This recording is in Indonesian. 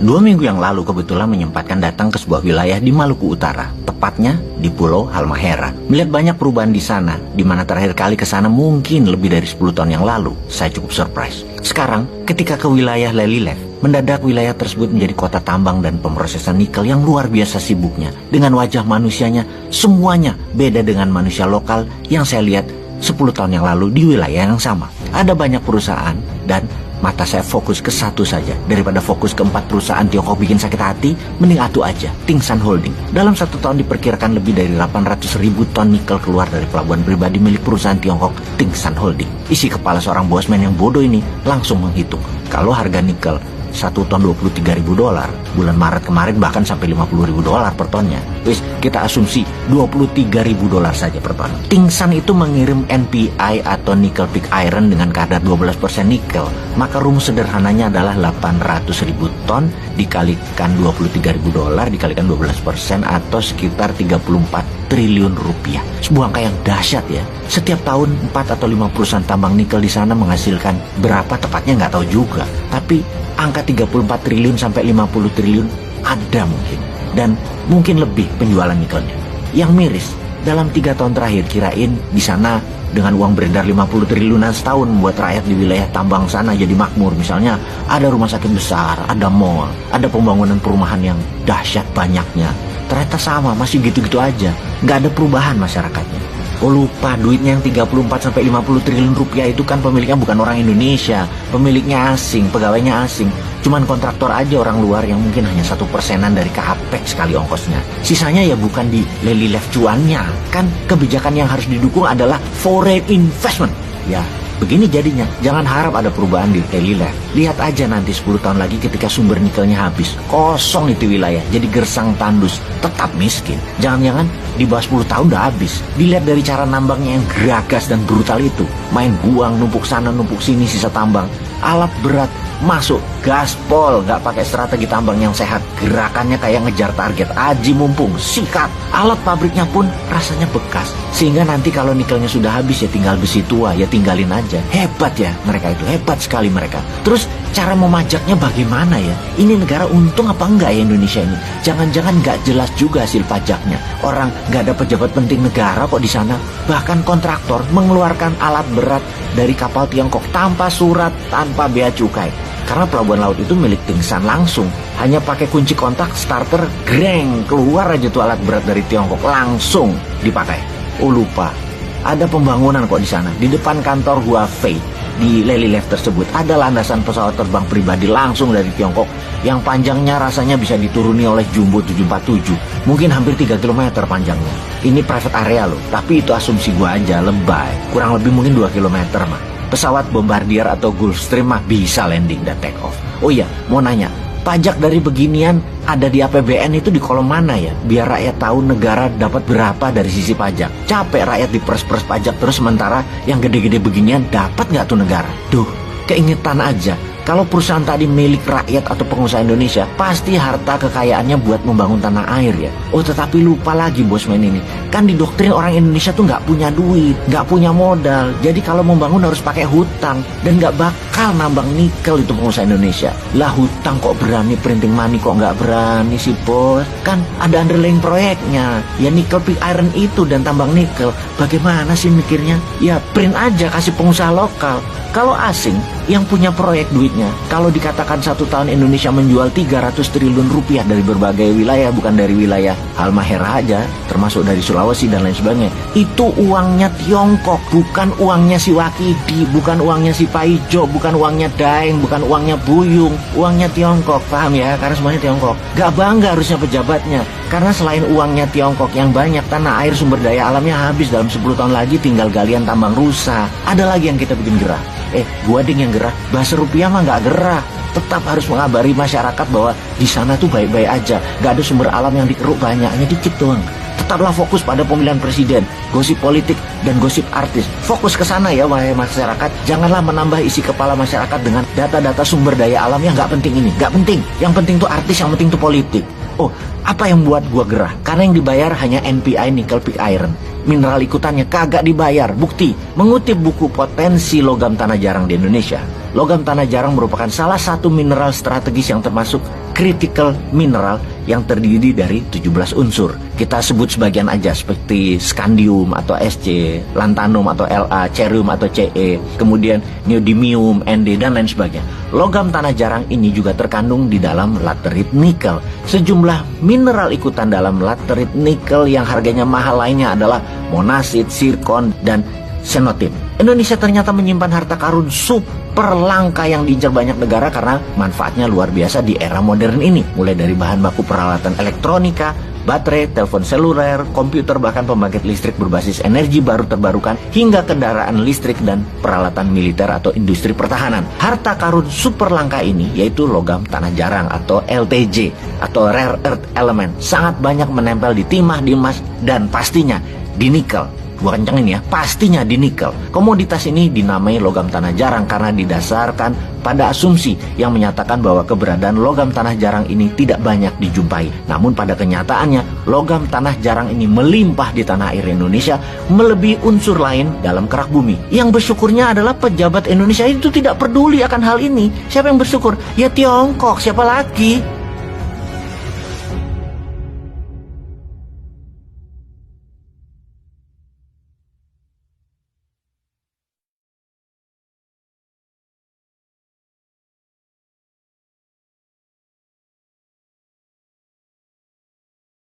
2 minggu yang lalu kebetulan menyempatkan datang ke sebuah wilayah di Maluku Utara, tepatnya di Pulau Halmahera. Melihat banyak perubahan di sana, di mana terakhir kali ke sana mungkin lebih dari 10 tahun yang lalu, saya cukup surprise. Sekarang, ketika ke wilayah Lelylef, mendadak wilayah tersebut menjadi kota tambang dan pemrosesan nikel yang luar biasa sibuknya. Dengan wajah manusianya, semuanya beda dengan manusia lokal yang saya lihat 10 tahun yang lalu di wilayah yang sama. Ada banyak perusahaan dan mata saya fokus ke satu saja. Daripada fokus ke 4 perusahaan Tiongkok bikin sakit hati, mending atu aja, Tingsan Holding. Dalam 1 tahun diperkirakan lebih dari 800.000 ton nikel keluar dari pelabuhan pribadi milik perusahaan Tiongkok Tingsan Holding. Isi kepala seorang bosman yang bodoh ini langsung menghitung. Kalau harga nikel 1 ton $23.000, bulan Maret kemarin bahkan sampai $50.000 per tonnya. Wis, kita asumsi $23.000 saja per ton. Tingsan itu mengirim NPI atau nickel pig iron dengan kadar 12% nikel. Maka rumus sederhananya adalah 800.000 ton dikalikan $23.000 dikalikan 12% atau sekitar 34 triliun rupiah. Sebuah angka yang dahsyat ya. Setiap tahun 4 atau 5 perusahaan tambang nikel di sana menghasilkan berapa tepatnya nggak tahu juga. Tapi angka 34 triliun sampai 50 triliun ada mungkin. Dan mungkin lebih penjualan nikelnya. Yang miris, dalam 3 tahun terakhir kirain di sana dengan uang beredar 50 triliunan setahun membuat rakyat di wilayah tambang sana jadi makmur. Misalnya ada rumah sakit besar, ada mall, ada pembangunan perumahan yang dahsyat banyaknya. Ternyata sama, masih gitu-gitu aja. Nggak ada perubahan masyarakatnya. Oh lupa, duitnya yang 34-50 triliun rupiah itu kan pemiliknya bukan orang Indonesia. Pemiliknya asing, pegawainya asing. Cuman kontraktor aja orang luar yang mungkin hanya 1%-an dari capex sekali ongkosnya. Sisanya ya bukan di Lelylef cuannya. Kan kebijakan yang harus didukung adalah foreign investment. Ya, begini jadinya. Jangan harap ada perubahan di Lelylef. Lihat aja nanti 10 tahun lagi ketika sumber nikelnya habis. Kosong itu wilayah, jadi gersang tandus. Tetap miskin. Jangan-jangan di bawah 10 tahun udah habis. Dilihat dari cara nambangnya yang geragas dan brutal itu. Main buang, numpuk sana, numpuk sini sisa tambang. Alat berat masuk, gaspol, gak pakai strategi tambang yang sehat. Gerakannya kayak ngejar target, aji mumpung, sikat. Alat pabriknya pun rasanya bekas. Sehingga nanti kalau nikelnya sudah habis ya tinggal besi tua, ya tinggalin aja. Hebat ya mereka itu, hebat sekali mereka. Terus cara memajaknya bagaimana ya? Ini negara untung apa enggak ya Indonesia ini? Jangan-jangan gak jelas juga hasil pajaknya. Orang gak ada pejabat penting negara kok di sana. Bahkan kontraktor mengeluarkan alat berat dari kapal Tiongkok tanpa surat, tanpa bea cukai. Karena pelabuhan laut itu milik Tingsan langsung. Hanya pakai kunci kontak, starter, greng, keluar aja tuh alat berat dari Tiongkok langsung dipakai. Oh lupa, ada pembangunan kok di sana. Di depan kantor Huawei di Lelylef tersebut ada landasan pesawat terbang pribadi langsung dari Tiongkok yang panjangnya rasanya bisa dituruni oleh Jumbo 747. Mungkin hampir 3 km panjangnya. Ini private area loh, tapi itu asumsi gua aja, lebay. Kurang lebih mungkin 2 km mah. Pesawat Bombardier atau Gulfstream mah bisa landing dan take off. Oh iya, mau nanya, pajak dari beginian ada di APBN itu di kolom mana ya? Biar rakyat tahu negara dapat berapa dari sisi pajak. Capek rakyat diperes-peres pajak terus sementara yang gede-gede beginian dapat nggak tuh negara? Duh, keingetan aja. Kalau perusahaan tadi milik rakyat atau pengusaha Indonesia, pasti harta kekayaannya buat membangun tanah air ya. Oh tetapi lupa lagi bosman ini. Kan didoktrin orang Indonesia tuh nggak punya duit, nggak punya modal. Jadi kalau membangun harus pakai hutang. Dan nggak bakal nambang nikel itu pengusaha Indonesia. Lah hutang kok berani, printing money kok nggak berani sih bos. Kan ada underlying proyeknya. Ya nikel pig iron itu dan tambang nikel. Bagaimana sih mikirnya? Ya print aja kasih pengusaha lokal. Kalau asing yang punya proyek duitnya, kalau dikatakan 1 tahun Indonesia menjual 300 triliun rupiah dari berbagai wilayah, bukan dari wilayah Halmahera aja, termasuk dari Sulawesi dan lain sebagainya, itu uangnya Tiongkok, bukan uangnya si Wakidi, bukan uangnya si Paijo, bukan uangnya Daeng, bukan uangnya Buyung, uangnya Tiongkok, paham ya? Karena semuanya Tiongkok. Gak bangga harusnya pejabatnya, karena selain uangnya Tiongkok yang banyak, tanah air sumber daya alamnya habis dalam 10 tahun lagi tinggal galian tambang rusa. Ada lagi yang kita bikin gerah. Gua ding yang gerah, bahasa rupiah mah nggak gerah. Tetap harus mengabari masyarakat bahwa di sana tuh baik-baik aja, nggak ada sumber alam yang dikeruk banyak, hanya dikit doang. Tetaplah fokus pada pemilihan presiden, gosip politik dan gosip artis. Fokus ke sana ya wahai masyarakat. Janganlah menambah isi kepala masyarakat dengan data-data sumber daya alam yang nggak penting ini, nggak penting. Yang penting tuh artis, yang penting tuh politik. Oh, apa yang buat gua gerah? Karena yang dibayar hanya NPI nickel pig iron. Mineral ikutannya kagak dibayar. Bukti, mengutip buku Potensi Logam Tanah Jarang di Indonesia. Logam tanah jarang merupakan salah satu mineral strategis yang termasuk critical mineral yang terdiri dari 17 unsur. Kita sebut sebagian aja seperti scandium atau Sc, lanthanum atau La, cerium atau Ce, kemudian neodymium, Nd, dan lain sebagainya. Logam tanah jarang ini juga terkandung di dalam laterit nikel. Sejumlah mineral ikutan dalam laterit nikel yang harganya mahal lainnya adalah monasit, zirkon, dan xenotip. Indonesia ternyata menyimpan harta karun super langka yang diincar banyak negara karena manfaatnya luar biasa di era modern ini. Mulai dari bahan baku peralatan elektronika, baterai, telepon seluler, komputer, bahkan pembangkit listrik berbasis energi baru terbarukan, hingga kendaraan listrik dan peralatan militer atau industri pertahanan. Harta karun super langka ini yaitu logam tanah jarang atau LTJ atau rare earth element, sangat banyak menempel di timah, di emas, dan pastinya di nikel. Gua kencengin ya, pastinya di nikel. Komoditas ini dinamai logam tanah jarang karena didasarkan pada asumsi yang menyatakan bahwa keberadaan logam tanah jarang ini tidak banyak dijumpai. Namun pada kenyataannya, logam tanah jarang ini melimpah di tanah air Indonesia, melebihi unsur lain dalam kerak bumi. Yang bersyukurnya adalah pejabat Indonesia itu tidak peduli akan hal ini. Siapa yang bersyukur? Ya Tiongkok, siapa lagi?